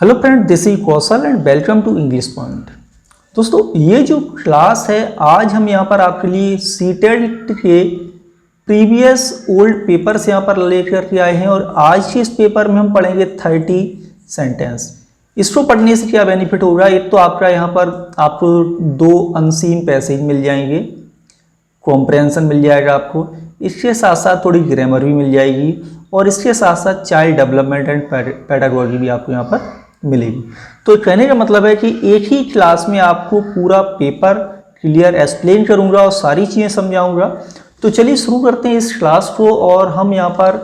Hello friend, this is Kaushal and welcome to English Point. दोस्तों, ये जो क्लास है आज हम यहाँ पर आपके लिए सीटेट के प्रीवियस ओल्ड पेपर्स यहाँ पर लेकर के आए हैं और आज के इस पेपर में हम पढ़ेंगे 30 सेंटेंस। इसको पढ़ने से क्या बेनिफिट होगा? एक तो आपका यहाँ पर आपको 2 अनसीन पैसेज मिल जाएंगे, कॉम्प्रहेंशन मिल जाएगा आपको, इसके साथ साथ थोड़ी ग्रामर भी मिल जाएगी और इसके साथ साथ चाइल्ड डेवलपमेंट एंड पेडागोजी भी आपको यहाँ पर मिलेगी। तो कहने का मतलब है कि एक ही क्लास में आपको पूरा पेपर क्लियर एक्सप्लेन करूंगा और सारी चीज़ें समझाऊंगा। तो चलिए शुरू करते हैं इस क्लास को और हम यहाँ पर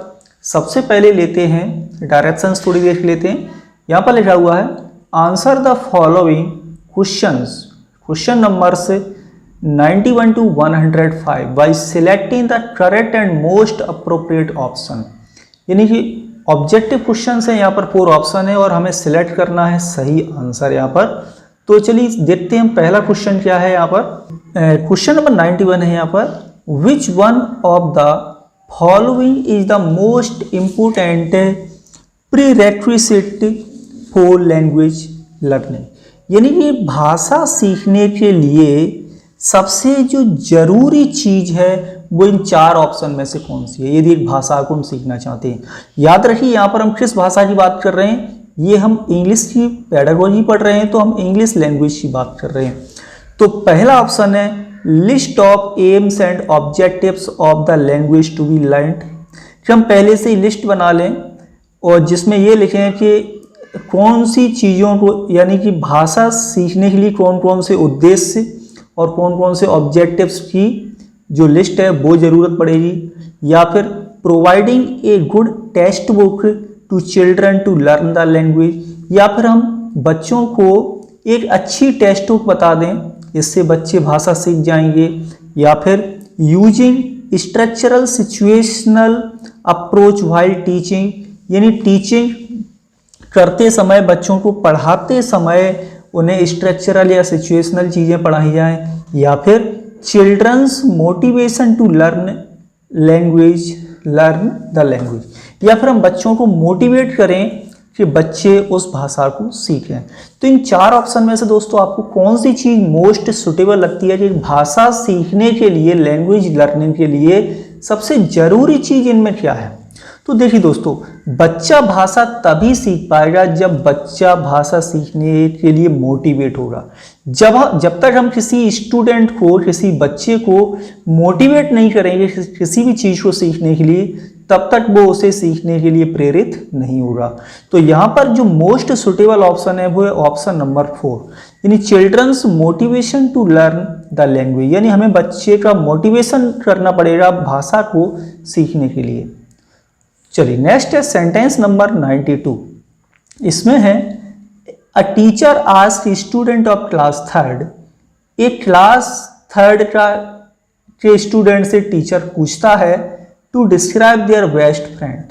सबसे पहले लेते हैं डायरेक्शंस, थोड़ी देख लेते हैं। यहाँ पर लिखा हुआ है answer the following questions, question number से 91 to 105 bye selecting the correct and most appropriate option. यानी कि ऑब्जेक्टिव क्वेश्चन है, यहाँ पर 4 ऑप्शन है और हमें सिलेक्ट करना है सही आंसर यहाँ पर। तो चलिए देखते हैं पहला क्वेश्चन क्या है यहाँ पर। क्वेश्चन नंबर 91 है यहाँ पर, which one of the following is the most important prerequisite for language learning. यानी कि भाषा सीखने के लिए सबसे जो जरूरी चीज है वो इन 4 ऑप्शन में से कौन सी है, यदि एक भाषा को हम सीखना चाहते हैं। याद रखिए यहाँ पर हम किस भाषा की बात कर रहे हैं, ये हम इंग्लिश की पेडागोजी पढ़ रहे हैं, तो हम इंग्लिश लैंग्वेज की बात कर रहे हैं। तो पहला ऑप्शन है list of aims and objectives of the language to be learned, कि हम पहले से ही लिस्ट बना लें और जिसमें ये लिखें कि कौन सी चीज़ों को, यानी कि भाषा सीखने के लिए कौन कौन से उद्देश्य और कौन कौन से ऑब्जेक्टिव्स की जो लिस्ट है वो ज़रूरत पड़ेगी। या फिर providing a good text book to children to learn the language, या फिर हम बच्चों को एक अच्छी टेक्स्ट बुक बता दें, इससे बच्चे भाषा सीख जाएंगे। या फिर using structural situational approach while teaching, यानी टीचिंग करते समय, बच्चों को पढ़ाते समय उन्हें स्ट्रक्चरल या सिचुएशनल चीज़ें पढ़ाई जाएँ। या फिर children's motivation to learn language, learn the language, या फिर हम बच्चों को मोटिवेट करें कि बच्चे उस भाषा को सीखें। तो इन 4 ऑप्शन में से दोस्तों आपको कौन सी चीज़ मोस्ट सुटेबल लगती है कि भाषा सीखने के लिए, लैंग्वेज लर्निंग के लिए सबसे जरूरी चीज़ इनमें क्या है? तो देखिए दोस्तों, बच्चा भाषा तभी सीख पाएगा जब बच्चा भाषा सीखने के लिए मोटिवेट होगा। जब तक हम किसी स्टूडेंट को, किसी बच्चे को मोटिवेट नहीं करेंगे किसी भी चीज़ को सीखने के लिए, तब तक वो उसे सीखने के लिए प्रेरित नहीं होगा। तो यहाँ पर जो मोस्ट सुटेबल ऑप्शन है वो है ऑप्शन नंबर 4, यानी children's motivation to learn the language, यानी हमें बच्चे का मोटिवेशन करना पड़ेगा भाषा को सीखने के लिए। चलिए नेक्स्ट है सेंटेंस नंबर 92। इसमें है a teacher asked student of class 3, एक क्लास 3 के स्टूडेंट से टीचर पूछता है to describe their best friend.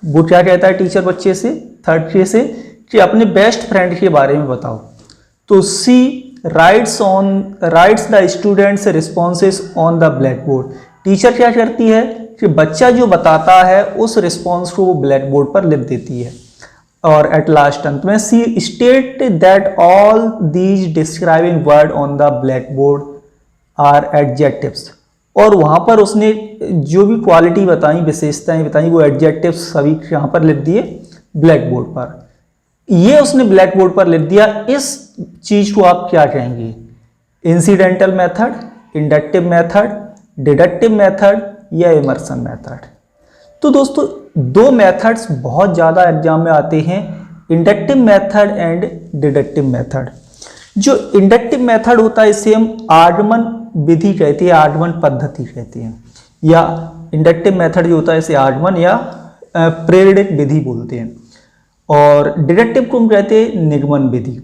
वो क्या कहता है टीचर बच्चे से, 3rd से, कि अपने बेस्ट फ्रेंड के बारे में बताओ। तो she writes the students responses on the black board. Teacher क्या करती है कि बच्चा जो बताता है उस रिस्पॉन्स को वो ब्लैक बोर्ड पर लिख देती है। और एट लास्ट अंत में she state that all these describing word on the black board are adjectives, और वहाँ पर उसने जो भी क्वालिटी बताई, विशेषताएं बताई, वो एडजेक्टिव्स सभी यहाँ पर लिख दिए ब्लैक बोर्ड पर। ये उसने ब्लैक बोर्ड पर लिख दिया, इस चीज को आप क्या कहेंगे? Incidental method, inductive method, deductive method या इमर्सन मेथड? तो दोस्तों 2 मेथड्स बहुत ज़्यादा एग्जाम में आते हैं, inductive method and deductive method. जो इंडक्टिव मेथड होता है इसे हम आगमन विधि कहते हैं, आगमन पद्धति कहते हैं, या इंडक्टिव मेथड जो होता है इसे आगमन या प्रेरित विधि बोलते हैं, और डिडक्टिव को हम कहते हैं निगमन विधि।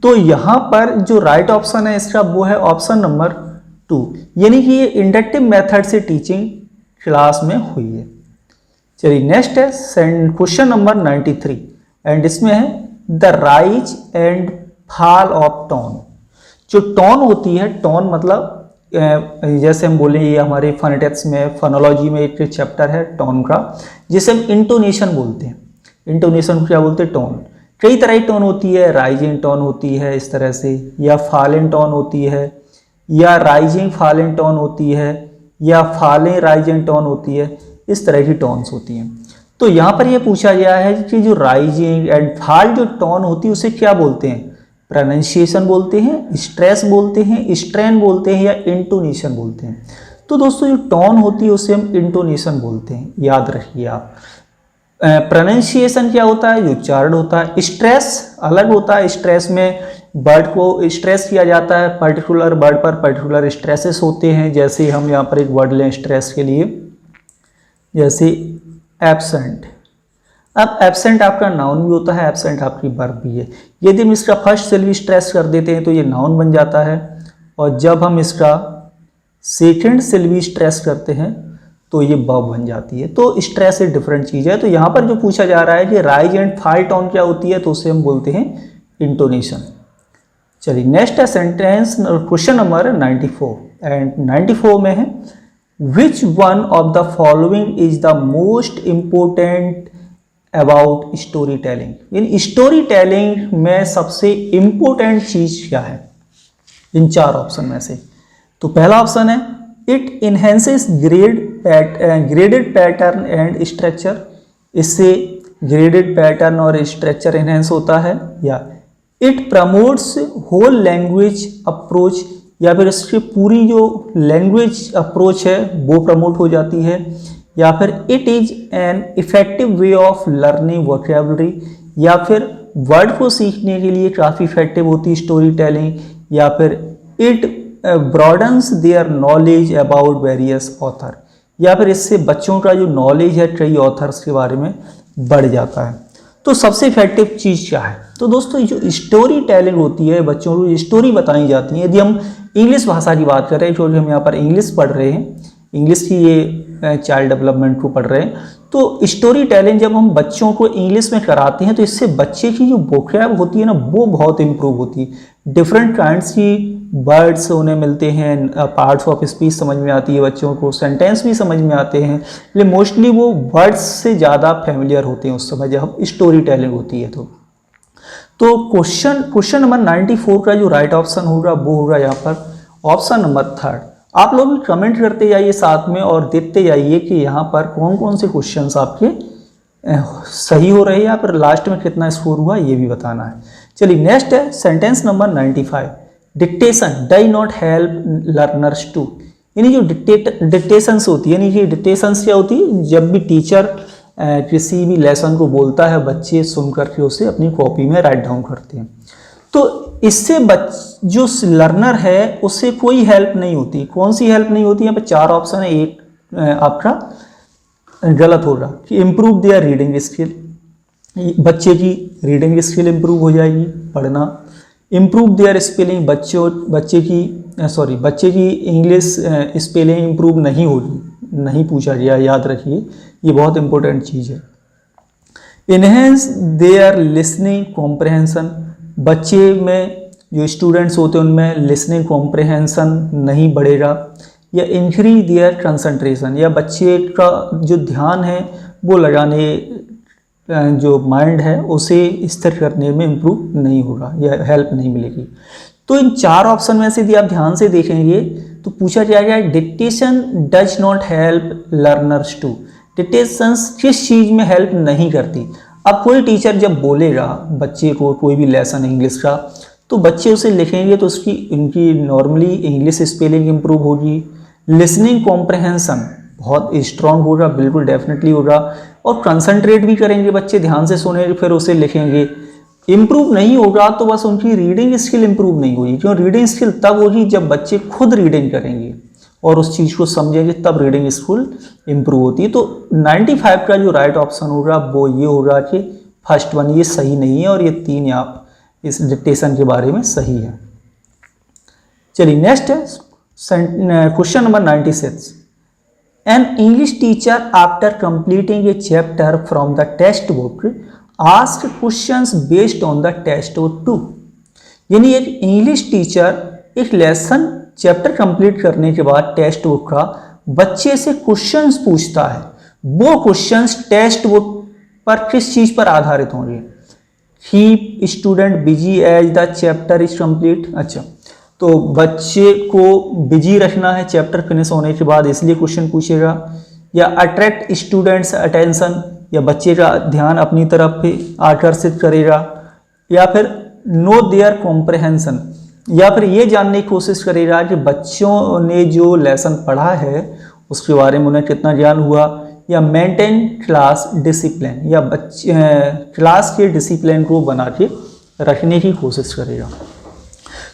तो यहाँ पर जो राइट ऑप्शन है इसका वो है ऑप्शन नंबर 2, यानी कि ये इंडक्टिव मेथड से टीचिंग क्लास में हुई है। चलिए नेक्स्ट है क्वेश्चन नंबर 93 एंड इसमें है the rise and fall of tone. जो टोन होती है, टोन मतलब जैसे हम बोले ये हमारे फोनेटिक्स में फोनोलॉजी में एक चैप्टर है टोन का, जिसे हम इंटोनेशन बोलते हैं। इंटोनेशन को क्या बोलते हैं? टोन। कई तरह की टोन होती है, राइजिंग टोन होती है इस तरह से, या फॉलिंग टोन होती है, या राइजिंग फॉलिंग टोन होती है, या फॉलिंग राइजिंग टोन होती है। इस तरह की टोन्स होती हैं। तो यहाँ पर यह पूछा गया है कि जो राइजिंग एंड फॉल जो टोन होती है उसे क्या बोलते हैं? प्रोनाउंसिएशन बोलते हैं, स्ट्रेस बोलते हैं, स्ट्रेन बोलते हैं, या इंटोनेशन बोलते हैं। तो दोस्तों जो टोन होती है उसे हम इंटोनेशन बोलते हैं, याद रखिए आप। प्रोनाउंसिएशन क्या होता है? जो उच्चारण होता है। स्ट्रेस अलग होता है, स्ट्रेस में वर्ड को स्ट्रेस किया जाता है, पर्टिकुलर वर्ड पर पर्टिकुलर स्ट्रेसेस होते हैं। जैसे हम यहाँ पर एक वर्ड लें स्ट्रेस के लिए, जैसे एब्सेंट। अब एब्सेंट आपका नाउन भी होता है, एब्सेंट आपकी वर्ब भी है। यदि हम इसका फर्स्ट सिल्वी स्ट्रेस कर देते हैं तो ये नाउन बन जाता है, और जब हम इसका सेकेंड सिल्वी स्ट्रेस करते हैं तो ये वर्ब बन जाती है। तो स्ट्रेस एक डिफरेंट चीज़ है। तो यहाँ पर जो पूछा जा रहा है कि राइज एंड फॉल टोन क्या होती है, तो उसे हम बोलते हैं इंटोनेशन। चलिए नेक्स्ट है सेंटेंस क्वेश्चन नंबर 94, एंड 94 में है which one of the following is the most important about story telling. In story telling में सबसे इंपॉर्टेंट चीज क्या है इन चार ऑप्शन में से? तो पहला ऑप्शन है it enhances graded pattern and structure. इससे ग्रेडेड पैटर्न और स्ट्रक्चर इनहेंस होता है। या it promotes whole language approach, या फिर इसकी पूरी जो लैंग्वेज अप्रोच है वो प्रमोट हो जाती है। या फिर it is an effective way of learning vocabulary, या फिर वर्ड को सीखने के लिए काफ़ी इफेक्टिव होती है स्टोरी टेलिंग। या फिर it broadens their knowledge about various author, या फिर इससे बच्चों का जो नॉलेज है कई ऑथर्स के बारे में बढ़ जाता है। तो सबसे इफेक्टिव चीज़ क्या है? तो दोस्तों जो स्टोरी टेलिंग होती है, बच्चों को स्टोरी बताई जाती है। यदि हम इंग्लिश भाषा की बात करें, क्योंकि हम यहाँ पर इंग्लिश पढ़ रहे हैं, इंग्लिश की ये चाइल्ड डेवलपमेंट को पढ़ रहे हैं, तो स्टोरी टेलिंग जब हम बच्चों को इंग्लिश में कराते हैं तो इससे बच्चे की जो वोकैब होती है ना वो बहुत इंप्रूव होती है। डिफरेंट काइंड्स की वर्ड्स उन्हें मिलते हैं, पार्ट्स ऑफ स्पीच समझ में आती है बच्चों को, सेंटेंस भी समझ में आते हैं, लेकिन मोस्टली वो वर्ड्स से ज़्यादा फेमिलियर होते हैं उस समय जब स्टोरी टेलिंग होती है। तो क्वेश्चन नंबर 94 का जो राइट ऑप्शन होगा वो होगा यहाँ पर ऑप्शन नंबर 3। आप लोग भी कमेंट करते जाइए साथ में और देखते जाइए कि यहाँ पर कौन कौन से क्वेश्चंस आपके सही हो रहे हैं, या फिर लास्ट में कितना स्कोर हुआ ये भी बताना है। चलिए नेक्स्ट है sentence number 95, dictation does not help learners to. यानी जो डिक्टेशंस होती है, यानी कि डिक्टेशंस क्या होती है? जब भी टीचर किसी भी लेसन को बोलता है, बच्चे सुन करके उसे अपनी कॉपी में राइट डाउन करते हैं। तो इससे जो लर्नर है उससे कोई हेल्प नहीं होती। कौन सी हेल्प नहीं होती? यहाँ पे चार ऑप्शन है, एक आपका गलत होगा कि इम्प्रूव देयर रीडिंग स्किल, बच्चे की रीडिंग स्किल इम्प्रूव हो जाएगी, पढ़ना। इम्प्रूव देयर स्पेलिंग, बच्चे की इंग्लिश स्पेलिंग इम्प्रूव नहीं होगी, नहीं पूछा गया, याद रखिए ये बहुत इंपॉर्टेंट चीज़ है। इनहेंस देयर लिसनिंग कॉम्प्रहेंशन, बच्चे में जो स्टूडेंट्स होते हैं उनमें लिसनिंग कॉम्प्रहेंशन नहीं बढ़ेगा। या इंक्रीज देयर कंसंट्रेशन, या बच्चे का जो ध्यान है वो लगाने जो माइंड है उसे स्थिर करने में इम्प्रूव नहीं होगा, या हेल्प नहीं मिलेगी। तो इन चार ऑप्शन में से यदि आप ध्यान से देखेंगे तो पूछा जाएगा dictation does not help learners to. Dictations किस चीज़ में हेल्प नहीं करती? अब कोई टीचर जब बोलेगा बच्चे को कोई भी लेसन इंग्लिश का, तो बच्चे उसे लिखेंगे तो उनकी नॉर्मली इंग्लिश स्पेलिंग इम्प्रूव होगी, लिसनिंग कॉम्प्रहेंशन बहुत स्ट्रांग होगा, बिल्कुल डेफिनेटली होगा, और कंसंट्रेट भी करेंगे बच्चे, ध्यान से सुनेंगे फिर उसे लिखेंगे। इम्प्रूव नहीं होगा तो बस उनकी रीडिंग स्किल इम्प्रूव नहीं होगी, क्यों? रीडिंग स्किल तब होगी जब बच्चे खुद रीडिंग करेंगे और उस चीज़ को समझेंगे, तब रीडिंग स्किल इम्प्रूव होती है। तो 95 का जो राइट ऑप्शन होगा वो ये होगा कि फर्स्ट वन ये सही नहीं है, और ये 3 आप इस डिक्टेशन के बारे में सही है। चलिए नेक्स्ट है question number 96, an English teacher after completing a chapter from the text book ask questions based on the text book to. यानी एक इंग्लिश टीचर एक लेसन चैप्टर कंप्लीट करने के बाद टेक्स्ट बुक का बच्चे से क्वेश्चंस पूछता है, वो क्वेश्चंस टेक्स्ट बुक पर किस चीज़ पर आधारित होंगे? Keep student busy as the chapter is complete. अच्छा, तो बच्चे को बिजी रखना है चैप्टर फिनिश होने के बाद, इसलिए क्वेश्चन पूछेगा। या अट्रैक्ट स्टूडेंट्स अटेंशन, या बच्चे का ध्यान अपनी तरफ पे आकर्षित करेगा। या फिर नो देयर कॉम्प्रहेंशन, या फिर ये जानने की कोशिश करेगा कि बच्चों ने जो लेसन पढ़ा है उसके बारे में उन्हें कितना ज्ञान हुआ। या मेंटेन क्लास डिसिप्लिन, या बच्चे क्लास के डिसिप्लिन को बना के रखने की कोशिश करेगा।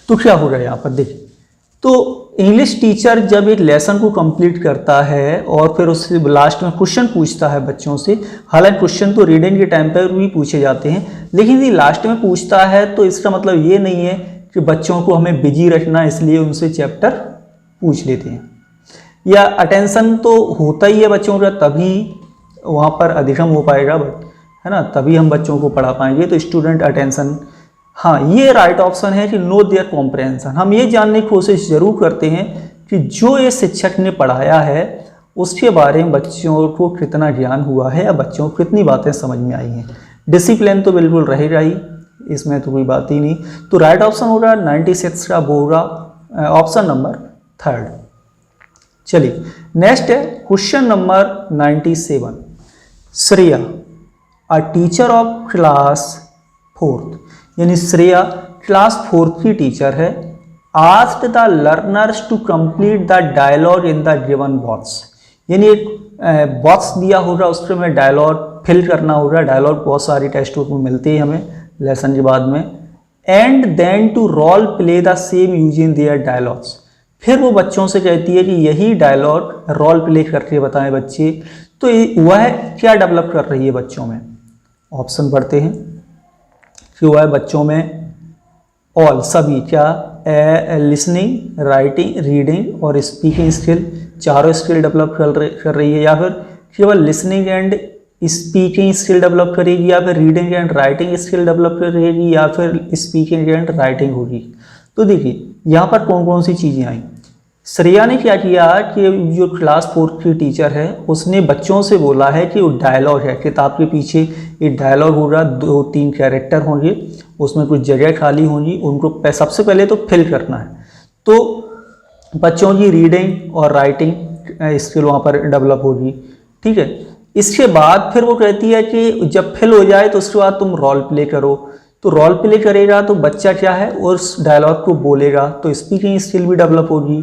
तो क्या होगा यहाँ पर देखिए, तो इंग्लिश टीचर जब एक लेसन को कंप्लीट करता है और फिर उससे लास्ट में क्वेश्चन पूछता है बच्चों से, हालांकि क्वेश्चन तो रीडिंग के टाइम पर भी पूछे जाते हैं, लेकिन ये लास्ट में पूछता है तो इसका मतलब ये नहीं है कि बच्चों को हमें बिजी रखना इसलिए उनसे चैप्टर पूछ लेते हैं। या अटेंशन तो होता ही है बच्चों का, तभी वहाँ पर अधिगम हो पाएगा, है ना, तभी हम बच्चों को पढ़ा पाएंगे। तो स्टूडेंट अटेंशन, हाँ ये राइट ऑप्शन है कि नो देयर कॉम्प्रहेंशन। हम ये जानने की कोशिश जरूर करते हैं कि जो ये शिक्षक ने पढ़ाया है उसके बारे में बच्चों को कितना ज्ञान हुआ है या बच्चों को कितनी बातें समझ में आई हैं। डिसिप्लिन तो बिल्कुल रहेगा ही, इसमें तो कोई बात ही नहीं। तो राइट ऑप्शन होगा 96 का वो होगा ऑप्शन नंबर 3। चलिए नेक्स्ट है question number 97। Shreya a teacher of class 4th, यानी श्रेया क्लास 4th की टीचर है। Asked the learners to complete the dialogue in the given box, यानी एक बॉक्स दिया होगा उसके में डायलॉग फिल करना होगा। डायलॉग बहुत सारी टेक्स्ट बुक में मिलती है हमें लेसन के बाद में। And then to role play the same using their dialogues, फिर वो बच्चों से कहती है कि यही डायलॉग रोल प्ले करके बताएं बच्चे। तो वह क्या डेवलप कर रही है बच्चों में? ऑप्शन पढ़ते हैं कि वह बच्चों में ऑल सभी क्या, लिसनिंग, राइटिंग, रीडिंग और स्पीकिंग स्किल, चारों स्किल डेवलप कर रही है। या फिर केवल listening and speaking skill develop करेगी, या फिर reading and writing skill develop करेगी, या फिर स्पीकिंग एंड राइटिंग होगी। तो देखिए यहाँ पर कौन कौन सी चीज़ें आई। श्रेया ने क्या किया कि जो क्लास 4th की टीचर है उसने बच्चों से बोला है कि वो डायलॉग है, किताब के पीछे एक डायलॉग होगा, 2-3 कैरेक्टर होंगे, उसमें कुछ जगह खाली होंगी, उनको सबसे पहले तो फिल करना है। तो बच्चों की रीडिंग और राइटिंग स्किल वहाँ पर डेवलप होगी, ठीक है। इसके बाद फिर वो कहती है कि जब फिल हो जाए तो उसके बाद तुम रोल प्ले करो। तो रोल प्ले करेगा तो बच्चा क्या है उस डायलॉग को बोलेगा, तो स्पीकिंग स्किल भी डेवलप होगी।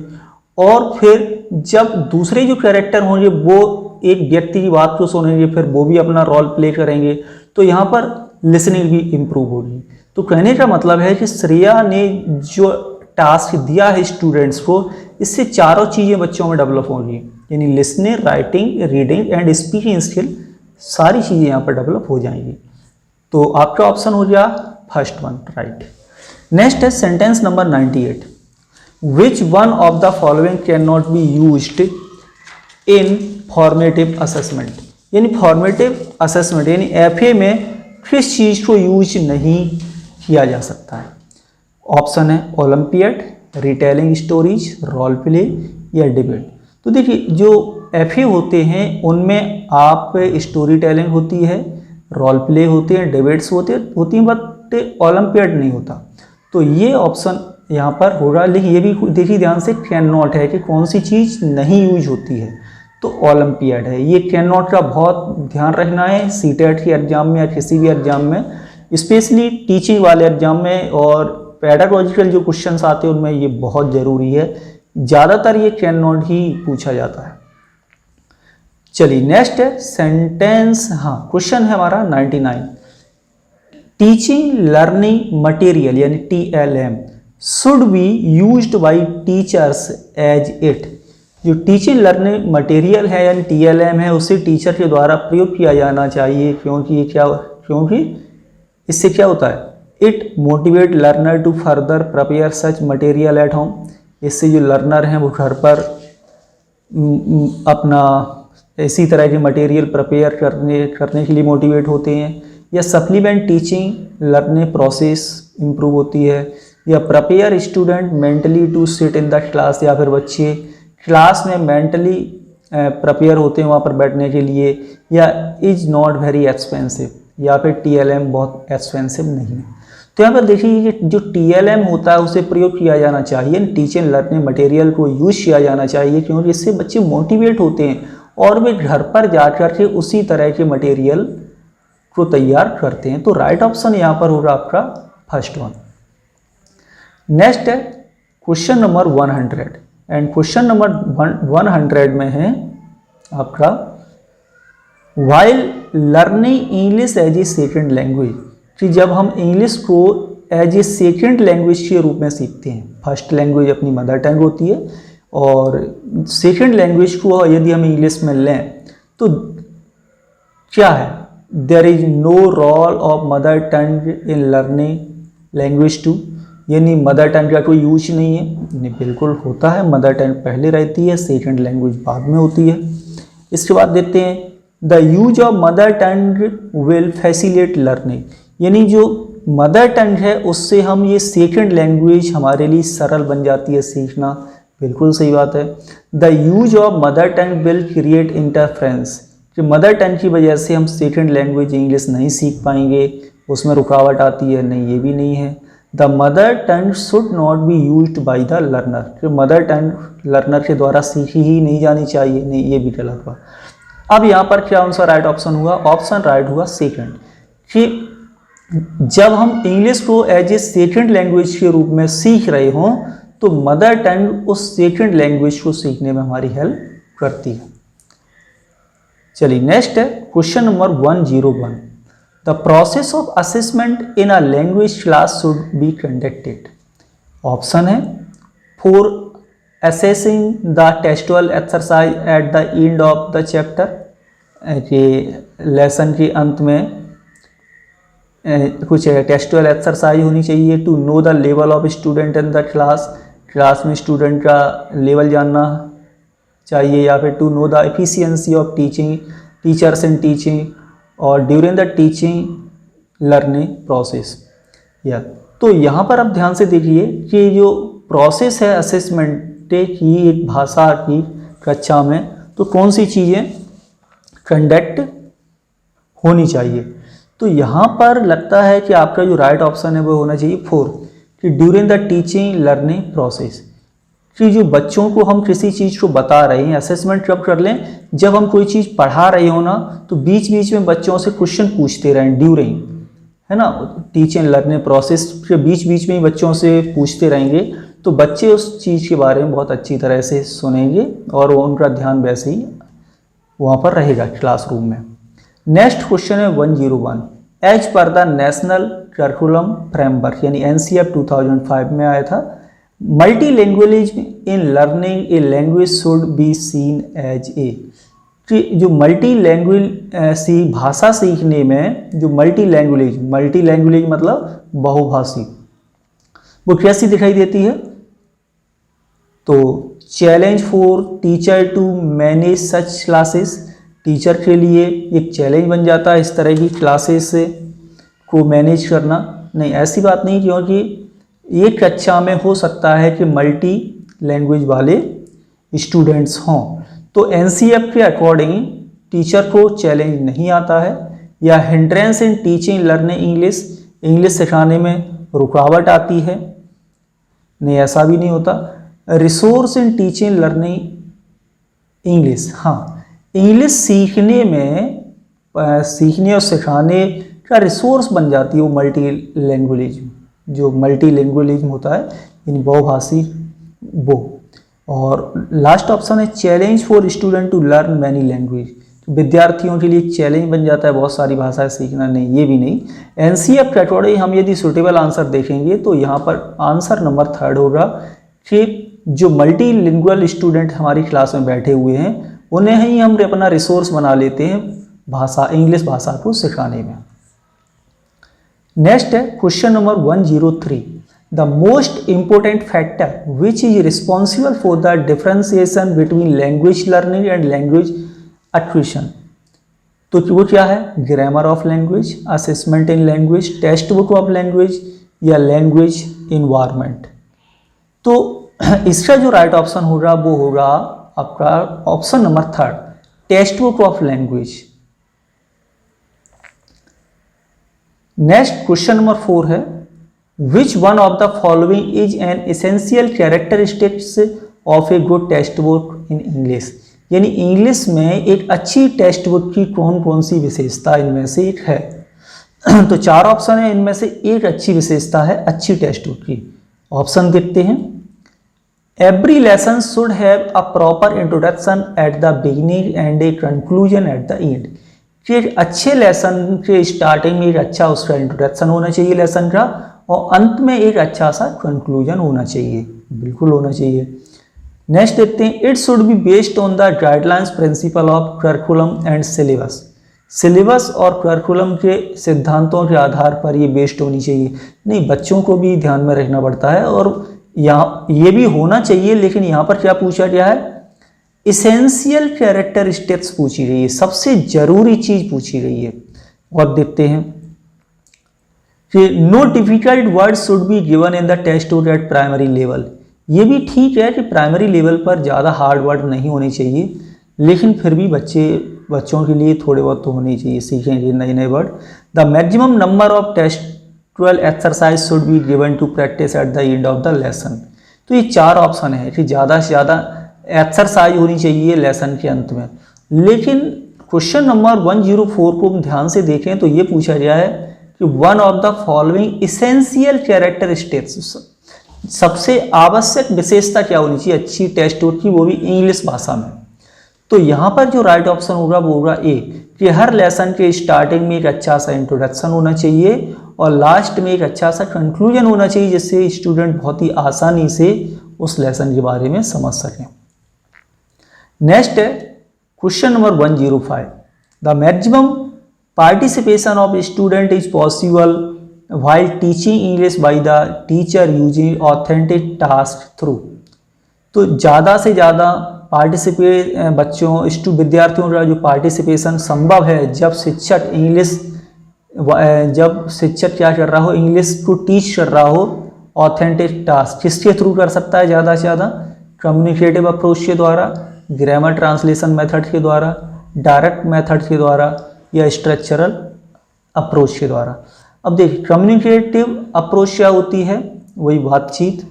और फिर जब दूसरे जो कैरेक्टर होंगे वो एक व्यक्ति की बात को सुनेंगे, फिर वो भी अपना रोल प्ले करेंगे, तो यहाँ पर लिसनिंग भी इम्प्रूव होगी। तो कहने का मतलब है कि श्रेया ने जो टास्क दिया है स्टूडेंट्स को, इससे चारों चीज़ें बच्चों में डेवलप होंगी, यानी listening, writing, reading and speaking skill, सारी चीज़ें यहाँ पर डेवलप हो जाएंगी। तो आपका ऑप्शन हो गया फर्स्ट वन राइट। नेक्स्ट है sentence number 98। Which one of the following can not be used in formative assessment, यानी फॉर्मेटिव असेसमेंट यानी FA में किस चीज़ को यूज नहीं किया जा सकता है। ऑप्शन है olympiad, retelling stories, role play या डिबेट। तो देखिए जो FA होते हैं उनमें आप स्टोरी टेलिंग होती है, रोल प्ले होते हैं, डिबेट्स होती हैं, बट ओलंपियड नहीं होता। तो ये ऑप्शन यहाँ पर होगा। लेकिन ये भी देखिए ध्यान से कैन नॉट है कि कौन सी चीज़ नहीं यूज होती है, तो ओलंपियड है। ये कैन नॉट का बहुत ध्यान रखना है CTET के एग्जाम में या किसी भी एग्जाम में, स्पेशली टीचिंग वाले एग्जाम में और पेडागोजिकल जो क्वेश्चंस आते हैं उनमें ये बहुत ज़रूरी है। ज़्यादातर ये कैन नॉट ही पूछा जाता है। चलिए नेक्स्ट है सेंटेंस, हाँ क्वेश्चन है हमारा 99। टीचिंग लर्निंग मटेरियल यानी TLM should be used by teachers as it. जो टीचिंग लर्निंग मटेरियल है यानी TLM है उसे टीचर के द्वारा प्रयोग किया जाना चाहिए, क्योंकि इससे क्या होता है, it motivate learner to further prepare such material at home. इससे जो लर्नर हैं वो घर पर अपना इसी तरह के मटेरियल प्रिपेयर करने के लिए मोटिवेट होते हैं। या supplement teaching learning process improve होती है। या prepare student mentally to sit in the class, या फिर बच्चे क्लास में मेंटली प्रिपेयर होते हैं वहाँ पर बैठने के लिए, या इज नॉट वेरी एक्सपेंसिव, या फिर TLM बहुत एक्सपेंसिव नहीं है। तो यहाँ पर देखिए जो TLM होता है उसे प्रयोग किया जाना चाहिए, टीचिंग लर्निंग मटेरियल को यूज किया जाना चाहिए, क्योंकि इससे बच्चे मोटिवेट होते हैं और वे घर पर जा कर के उसी तरह के मटेरियल को तैयार करते हैं। तो राइट ऑप्शन यहाँ पर होगा आपका फर्स्ट वन। नेक्स्ट है question number 100, and question number 100 में है आपका while learning English as a second language, कि जब हम इंग्लिश को एज ए सेकेंड लैंग्वेज के रूप में सीखते हैं, फर्स्ट लैंग्वेज अपनी मदर टंग होती है और सेकेंड लैंग्वेज को यदि हम इंग्लिश में लें तो क्या है, there is no role of mother tongue in learning language two, यानी मदर टंग का कोई यूज नहीं है। नहीं, बिल्कुल होता है, मदर टंग पहले रहती है, सेकेंड लैंग्वेज बाद में होती है। इसके बाद देखते हैं the use of mother tongue will facilitate learning, यानी जो मदर टंग है उससे हम ये सेकेंड लैंग्वेज हमारे लिए सरल बन जाती है सीखना, बिल्कुल सही बात है। The use of mother tongue will create interference, कि मदर टंग की वजह से हम सेकेंड लैंग्वेज इंग्लिश नहीं सीख पाएंगे, उसमें रुकावट आती है, नहीं ये भी नहीं है। The mother tongue should not be used by the learner, कि मदर टंग लर्नर के द्वारा सीखी ही नहीं जानी चाहिए, नहीं ये भी गलत हुआ। अब यहाँ पर क्या आंसर राइट ऑप्शन हुआ, ऑप्शन राइट हुआ सेकेंड, कि जब हम इंग्लिश को एज ए सेकेंड लैंग्वेज के रूप में सीख रहे हों तो मदर टंग उस सेकेंड लैंग्वेज को सीखने में हमारी हेल्प करती है। चलिए नेक्स्ट है question number 101, the process of assessment in a language class should be conducted. Option है for assessing the textual exercise at the end of the chapter, कि लेसन के अंत में कुछ टेक्सुअल एक्सरसाइज होनी चाहिए। To know the level of student in the class, class में student का लेवल जानना चाहिए, या फिर to know the efficiency of teaching teachers in teaching, और during the teaching learning process. या तो यहाँ पर आप ध्यान से देखिए कि जो प्रोसेस है असेसमेंट की एक भाषा की कक्षा में, तो कौन सी चीज़ें कंडक्ट होनी चाहिए। तो यहाँ पर लगता है कि आपका जो राइट ऑप्शन है वो होना चाहिए 4, कि during the teaching learning process, कि जो बच्चों को हम किसी चीज़ को बता रहे हैं, असेसमेंट कब कर लें, जब हम कोई चीज़ पढ़ा रहे हो ना तो बीच बीच में बच्चों से क्वेश्चन पूछते रहें, ड्यूरिंग, है ना, टीचिंग लर्निंग प्रोसेस के बीच बीच में ही बच्चों से पूछते रहेंगे, तो बच्चे उस चीज़ के बारे में बहुत अच्छी तरह से सुनेंगे और उनका ध्यान वैसे ही वहाँ पर रहेगा क्लासरूम में। नेक्स्ट क्वेश्चन है 101, as per the national curriculum framework, यानी NCF 2005 में आया था, multi language in learning a language should be seen as a, कि जो मल्टी लैंग्वेज भाषा सीखने में जो मल्टी लैंग्वेज मतलब बहुभाषी, वो कैसी दिखाई देती है। तो challenge for teacher to manage such classes, teacher के लिए एक चैलेंज बन जाता है इस तरह की क्लासेस को मैनेज करना। नहीं, ऐसी बात नहीं, क्योंकि एक कक्षा में हो सकता है कि मल्टी लैंग्वेज वाले स्टूडेंट्स हों, तो NCF के अकॉर्डिंग टीचर को चैलेंज नहीं आता है, या hindrance in teaching learning English सिखाने में रुकावट आती है, नहीं ऐसा भी नहीं होता। Resource in teaching learning English, हाँ, इंग्लिश सीखने और सिखाने का रिसोर्स बन जाती है वो मल्टी लैंग्वेज, जो मल्टी लैंग्वेज होता है यानी बहुभाषी वो। और लास्ट ऑप्शन है challenge for student to learn many language, विद्यार्थियों के लिए चैलेंज बन जाता है बहुत सारी भाषाएं सीखना, नहीं ये भी नहीं। NCF के अकॉर्डिंग हम यदि सुटेबल आंसर देखेंगे तो यहाँ पर आंसर नंबर 3 होगा कि जो मल्टी लिंगुअल स्टूडेंट हमारी क्लास में बैठे हुए हैं उन्हें ही हम अपना रिसोर्स बना लेते हैं भाषा, इंग्लिश भाषा को सिखाने में। नेक्स्ट है question number 103, the most important factor which is responsible for the differentiation between language learning and language acquisition. तो वो क्या है, grammar of language, assessment in language, text book of language, या लैंग्वेज इन्वायरमेंट। तो इसका जो right option होगा वो होगा आपका option number 3, text book of language. Next question number 4 है, which one of the following is an essential characteristics of A good text book in English. यानी इंग्लिश में एक अच्छी टेक्स्ट बुक की कौन कौन सी विशेषता इनमें से एक है। तो 4 ऑप्शन है, इनमें से एक अच्छी विशेषता है अच्छी टेक्स्ट बुक की। ऑप्शन देखते हैं। Every lesson should have a proper introduction at the beginning and a conclusion eight the and. कि अच्छे लेसन के स्टार्टिंग में एक अच्छा उसका इंट्रोडक्शन होना चाहिए लेसन का, और अंत में एक अच्छा सा कंक्लूजन होना चाहिए, बिल्कुल होना चाहिए। नेक्स्ट देखते हैं, it should be based on the guidelines principle of curriculum and syllabus. Syllabus और करिकुलम के सिद्धांतों के आधार पर ये बेस्ड होनी चाहिए। नहीं, बच्चों को भी ध्यान में रखना पड़ता है और यहाँ ये भी होना चाहिए, लेकिन यहाँ पर क्या पूछा गया है, इसेंशियल कैरेक्टरिस्टिक्स पूछी गई है, सबसे जरूरी चीज पूछी गई है। और देखते हैं कि know difficult word should be given in the text book eight primary level. ये भी ठीक है कि प्राइमरी लेवल पर ज़्यादा हार्ड वर्ड नहीं होने चाहिए, लेकिन फिर भी बच्चों के लिए थोड़े बहुत तो होने चाहिए, सीखेंगे नए नए word. The maximum number of textual exercise should be given to practice at the end of the lesson. तो ये 4 ऑप्शन है कि ज़्यादा से ज़्यादा एक्सरसाइज होनी चाहिए लेसन के अंत में। लेकिन क्वेश्चन नंबर 104 को हम ध्यान से देखें तो ये पूछा गया है कि one of the following essential characteristics, सबसे आवश्यक विशेषता क्या होनी चाहिए अच्छी टेक्स्ट बुक की, वो भी इंग्लिश भाषा में। तो यहाँ पर जो राइट ऑप्शन होगा वो होगा ए, कि हर लेसन के स्टार्टिंग में एक अच्छा सा इंट्रोडक्शन होना चाहिए और लास्ट में एक अच्छा सा कंक्लूजन होना चाहिए, जिससे स्टूडेंट बहुत ही आसानी से उस लेसन के बारे में समझ सकें। नेक्स्ट है question number 105, the maximum participation of student is possible while teaching English by the teacher using authentic task through। तो ज़्यादा से ज़्यादा विद्यार्थियों का जो पार्टिसिपेशन संभव है जब शिक्षक क्या कर रहा हो, इंग्लिश को टीच कर रहा हो। ऑथेंटिक टास्क किसके थ्रू कर सकता है ज़्यादा से ज़्यादा, कम्युनिकेटिव अप्रोच के द्वारा, ग्रामर ट्रांसलेशन मेथड के द्वारा, डायरेक्ट मेथड के द्वारा, या स्ट्रक्चरल अप्रोच के द्वारा। अब देखिए कम्युनिकेटिव अप्रोच क्या होती है, वही बातचीत,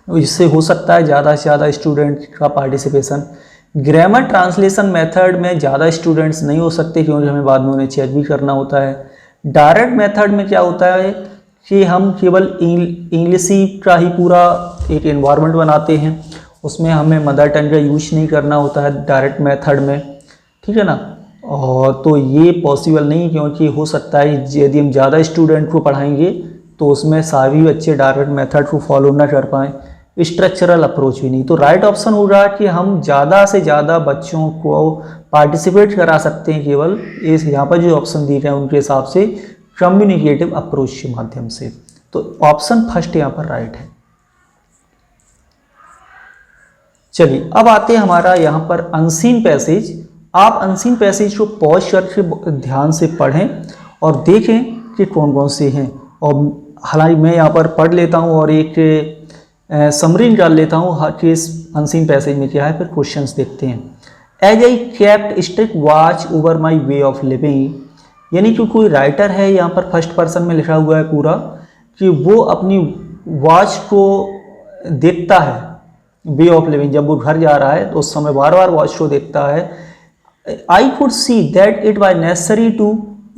इससे हो सकता है ज़्यादा से ज़्यादा स्टूडेंट का पार्टिसिपेशन। ग्रामर ट्रांसलेशन मेथड में ज़्यादा स्टूडेंट्स नहीं हो सकते क्योंकि हमें बाद में उन्हें चेक भी करना होता है। डायरेक्ट मेथड में क्या होता है कि हम केवल इंग्लिशी का ही पूरा एक एनवायरनमेंट बनाते हैं, उसमें हमें मदर टंग का यूज नहीं करना होता है डायरेक्ट मेथड में, ठीक है ना। और तो ये पॉसिबल नहीं, क्योंकि हो सकता है यदि हम ज़्यादा स्टूडेंट को पढ़ाएंगे तो उसमें सभी बच्चे डायरेक्ट मेथड को फॉलो ना कर पाएँ, स्ट्रक्चरल अप्रोच भी नहीं। तो राइट ऑप्शन होगा कि हम ज़्यादा से ज़्यादा बच्चों को पार्टिसिपेट करा सकते हैं केवल इस यहाँ पर जो ऑप्शन दिए गए हैं उनके हिसाब से कम्युनिकेटिव अप्रोच के माध्यम से। तो ऑप्शन फर्स्ट यहाँ पर राइट है। चलिए अब आते हैं हमारा यहाँ पर अनसीन पैसेज। आप अनसीन पैसेज को पॉज करके ध्यान से पढ़ें और देखें कि कौन कौन से हैं। और हालांकि मैं यहाँ पर पढ़ लेता हूँ और एक समरी निकाल लेता हूँ कि इस अनसीन पैसेज में क्या है, फिर क्वेश्चंस देखते हैं। As I kept strict watch over my way of living, यानी कि कोई राइटर है, यहाँ पर फर्स्ट पर्सन में लिखा हुआ है पूरा कि वो अपनी वॉच को देखता है, वे ऑफ लिविंग, जब वो घर जा रहा है तो उस समय बार बार वॉच को देखता है। I could see that it was necessary to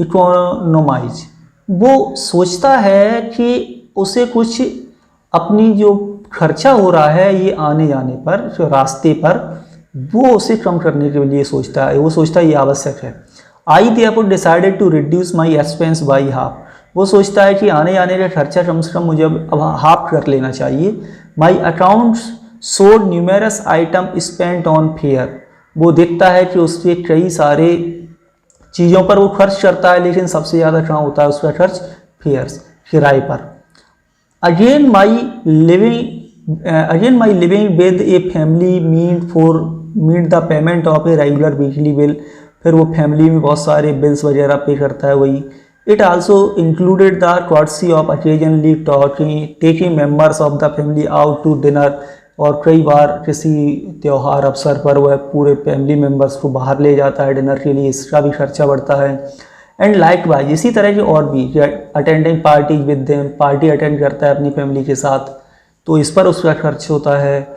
economise, वो सोचता है कि उसे कुछ अपनी जो खर्चा हो रहा है ये आने जाने पर, जो रास्ते पर, वो उसे कम करने के लिए सोचता है, वो सोचता है ये आवश्यक है। I therefore decided to reduce my expense by half, वो सोचता है कि आने जाने का खर्चा कम से कम मुझे अब हाफ कर लेना चाहिए। My accounts showed numerous item spent on fare, वो देखता है कि उसके कई सारे चीज़ों पर वो खर्च करता है, लेकिन सबसे ज़्यादा कहाँ होता है उसका खर्च, फेयर्स, किराए पर। Again my living with a family meet the payment of a regular weekly bill, फिर वो फैमिली में बहुत सारे बिल्स वगैरह पे करता है, वही It also included the courtesy of occasionally taking members of the family out to dinner, और कई बार किसी त्यौहार अवसर पर वह पूरे फैमिली मेम्बर्स को बाहर ले जाता है डिनर के लिए, इसका भी खर्चा बढ़ता है। एंड लाइक वाइज इसी तरह के और भी, attending party with them, party attend करता है अपनी फैमिली के साथ, तो इस पर उसका खर्च होता है।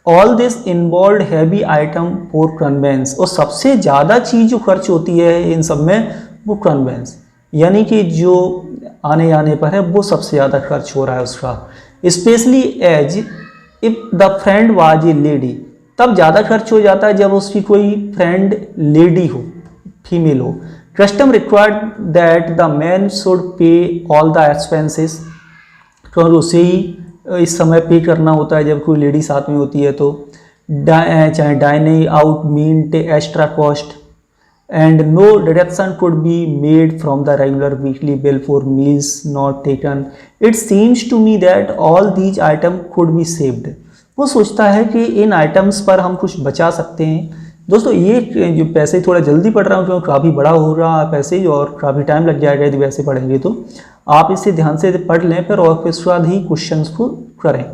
All this involve heavy item for conveyance, और सबसे ज़्यादा चीज़ जो खर्च होती है इन सब में वो कन्वेंस, यानी कि जो आने जाने पर है वो सबसे ज़्यादा खर्च हो रहा है उसका। Specially as if the friend was a lady, तब ज़्यादा खर्च हो जाता है जब उसकी कोई फ्रेंड लेडी हो, फीमेल हो। Custom required that the man should pay all the expenses, तो उसे ही इस समय पे करना होता है जब कोई लेडी साथ में होती है तो। चाहे dining out meet extra cost, and no deduction could be made from the regular weekly bill for meals not taken. It seems to me that all these items could be saved. वो सोचता है कि इन items पर हम कुछ बचा सकते हैं। दोस्तों ये जो पैसे थोड़ा जल्दी पढ़ रहा हूँ क्योंकि काफ़ी बड़ा हो रहा है पैसेज और काफ़ी टाइम लग जाएगा यदि वैसे पढ़ेंगे तो। आप इसे ध्यान से पढ़ लें फिर और उसके बाद ही क्वेश्चंस को करें।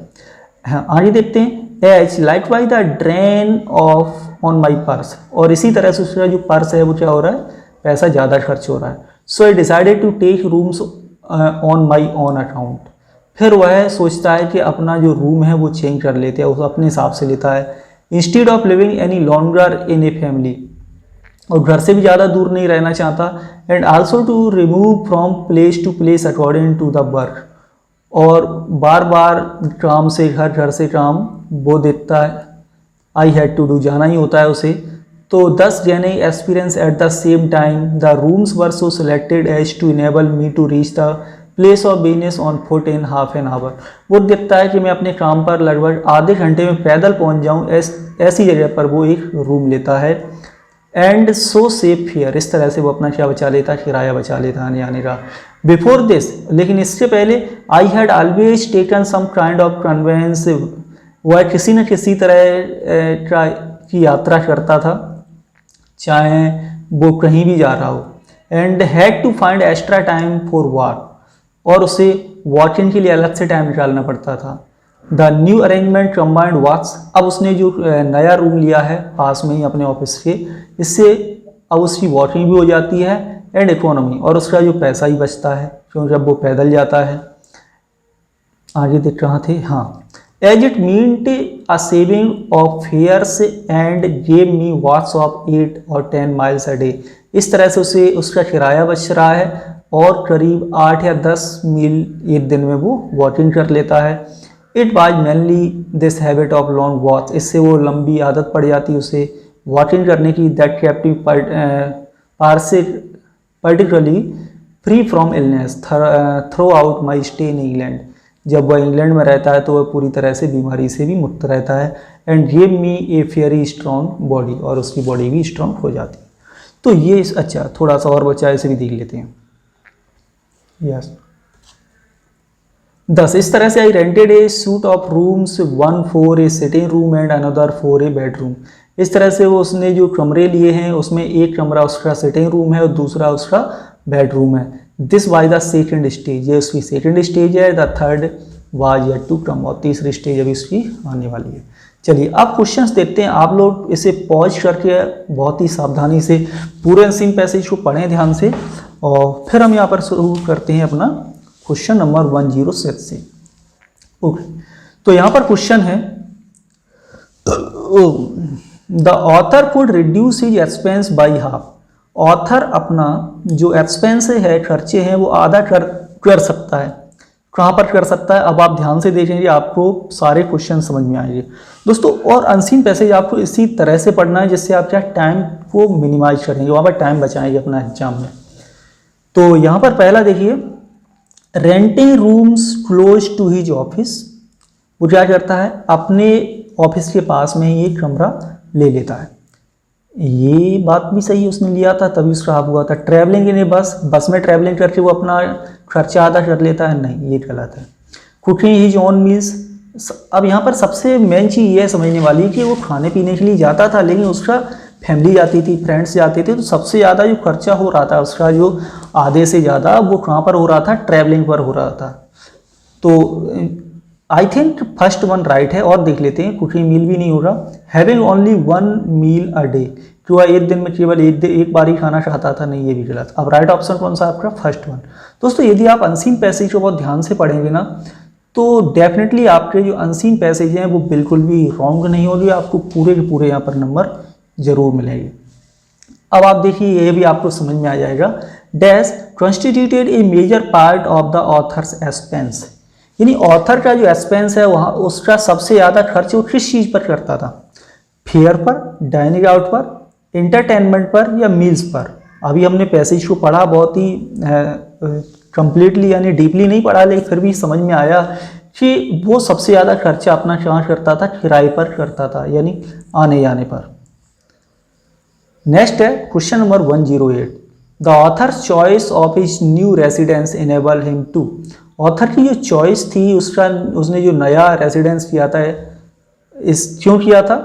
हाँ, आगे देखते हैं। H like by the drain of on my purse, और इसी तरह से उसका जो पर्स है वो क्या हो रहा है, पैसा ज़्यादा खर्च हो रहा है। So I decided to take rooms on my own account, फिर वह सोचता है कि अपना जो रूम है वो चेंज कर लेते हैं, उस अपने हिसाब से लेता है। Instead of living any longer in a family, और घर से भी ज़्यादा दूर नहीं रहना चाहता। And also to remove from place to place according to the work, और बार बार काम से घर, घर से काम वो देखता है। आई हैड टू डू, जाना ही होता है उसे। तो 10 gaining experience at the same time the rooms were so selected as to enable me to reach the place of business on foot in half an hour. वो देखता है कि मैं अपने काम पर लगभग आधे घंटे में पैदल पहुंच जाऊं, ऐसी जगह पर वो एक रूम लेता है। एंड सो सेफ फेयर, इस तरह से वो अपना क्या बचा लेता है, किराया बचा लेता है आने आने का। बिफोर दिस, लेकिन इससे पहले, I had always taken some kind of conveyance, वह किसी न किसी तरह की यात्रा करता था चाहे वो कहीं भी जा रहा हो। And had to find extra time for walk, और उसे वॉकिंग के लिए अलग से टाइम निकालना पड़ता था। द न्यू अरेंजमेंट कंबाइंड वॉक्स, अब उसने जो नया रूम लिया है पास में ही अपने ऑफिस के, इससे अब उसकी वॉकिंग भी हो जाती है एंड इकोनॉमी, और उसका जो पैसा ही बचता है क्योंकि जब वो पैदल जाता है। आगे देख रहा थे, हाँ। As it meant a saving of fares and gave me walks of 8 और 10 माइल्स अ डे, इस तरह से उसे उसका किराया बच रहा है और करीब 8 या 10 मील एक दिन में वो वॉकिंग कर लेता है। It was mainly this habit of long walk, इससे वो लंबी आदत पड़ जाती है उसे वॉकिंग करने की। That kept me particularly free from illness through out my stay in England, जब वह इंग्लैंड में रहता है तो वह पूरी तरह से बीमारी से भी मुक्त रहता है। And give me A fairy strong body, और उसकी बॉडी भी स्ट्रॉन्ग हो जाती है। तो ये अच्छा थोड़ा सा और बचा, इसे भी देख लेते हैं। यस 10, इस तरह से I rented a suite of rooms, 1 for a sitting room and another for a bedroom. इस तरह से वो उसने जो कमरे लिए हैं उसमें एक कमरा उसका सिटिंग रूम है और दूसरा उसका बेडरूम है। This was the second stage, ये उसकी सेकंड स्टेज है। The third was yet to come, और तीसरी स्टेज अभी उसकी आने वाली है। चलिए अब क्वेश्चंस देखते हैं। आप लोग इसे पॉज करके बहुत ही सावधानी से पूरे अंतिम पैसेज को पढ़ें ध्यान से, और फिर हम यहाँ पर शुरू करते हैं अपना क्वेश्चन नंबर 106 से। ओके, तो यहाँ पर क्वेश्चन है, the author could reduce his expense by half. Author अपना जो एक्सपेंस है, खर्चे हैं, वो आधा कर सकता है। कहाँ पर कर सकता है, अब आप ध्यान से देखेंगे आपको सारे क्वेश्चन समझ में आएंगे दोस्तों। और अनसीन पैसेज आपको इसी तरह से पढ़ना है जिससे आप क्या टाइम को मिनिमाइज करेंगे, वहाँ पर टाइम बचाएंगे अपना एग्जाम में। तो यहाँ पर पहला देखिए, renting rooms close to his office. वो क्या करता है, अपने ऑफिस के पास में ही एक कमरा ले लेता है। ये बात भी सही है, उसने लिया था तभी उसका हाफ हुआ था। ट्रैवलिंग इन बस में ट्रैवलिंग करके वो अपना खर्चा आधा कर लेता है, नहीं ये गलत है। कुकिंग हिज ओन मील्स, अब यहाँ पर सबसे मेन चीज़ ये समझने वाली है कि वो खाने पीने के लिए जाता था, लेकिन उसका फैमिली जाती थी, फ्रेंड्स जाते थे, तो सबसे ज़्यादा जो खर्चा हो रहा था उसका जो आधे से ज़्यादा वो कहाँ पर हो रहा था, ट्रैवलिंग पर हो रहा था। तो I think first one right है। और देख लेते हैं, कुकिंग मील भी नहीं हो रहा। Having only 1 meal a day, क्यों एक दिन में केवल एक बार ही खाना चाहता था, नहीं ये भी गलत। अब राइट ऑप्शन कौन सा आपका, फर्स्ट वन। दोस्तों यदि आप अनसीन पैसेज को बहुत ध्यान से पढ़ेंगे ना तो डेफिनेटली आपके जो अनसीन पैसेज हैं वो बिल्कुल भी रॉन्ग नहीं होगी, आपको पूरे के पूरे यहाँ पर नंबर जरूर मिलेंगे। अब आप देखिए ये भी आपको समझ में आ जाएगा। Dash constituted a major part of the author's expense, यानी ऑथर का जो एक्सपेंस है वहाँ उसका सबसे ज़्यादा खर्च वो किस चीज़ पर करता था, फेयर पर, डाइनिंग आउट पर, इंटरटेनमेंट पर या मील्स पर। अभी हमने पैसेज को पढ़ा, बहुत ही कंप्लीटली यानी डीपली नहीं पढ़ा, लेकिन फिर भी समझ में आया कि वो सबसे ज़्यादा खर्चा अपना कहाँ करता था, किराए पर करता था, यानी आने जाने पर। नेक्स्ट है question number 108। The author's choice of his new residence enable him to, author की जो चॉइस थी उसने जो नया रेसिडेंस किया था क्यों किया था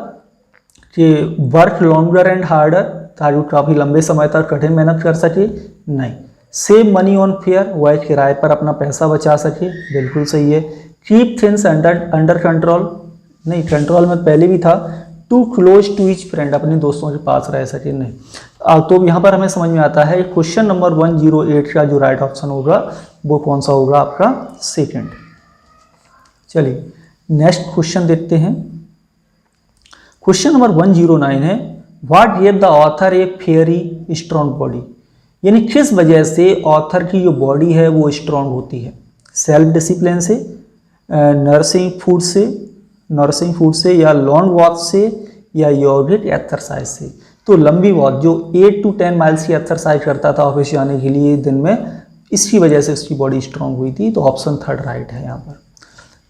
कि वर्क लॉन्गर एंड हार्डर, ताकि काफ़ी लंबे समय तक कठिन मेहनत कर सके, नहीं। सेव मनी ऑन फेयर, वह किराए पर अपना पैसा बचा सके, बिल्कुल सही है। कीप थिंग्स अंडर कंट्रोल, नहीं कंट्रोल में पहले भी था। Too close to each friend, अपने दोस्तों के पास रह सके, नहीं। तो यहाँ पर हमें समझ में आता है क्वेश्चन नंबर 108 का जो राइट ऑप्शन होगा वो कौन सा होगा, आपका सेकंड। चलिए नेक्स्ट क्वेश्चन देखते हैं। क्वेश्चन नंबर 109 है what give the author A fairy strong body, यानी किस वजह से ऑथर की जो बॉडी है वो स्ट्रॉन्ग होती है। सेल्फ डिसिप्लिन से, नर्सिंग फूड से या लॉन्ग वॉक से या योगिक एक्सरसाइज से। तो लंबी वॉक जो 8 to 10 माइल्स की एक्सरसाइज करता था ऑफिस जाने के लिए दिन में, इसकी वजह से उसकी बॉडी स्ट्रांग हुई थी। तो ऑप्शन थर्ड राइट है यहाँ पर।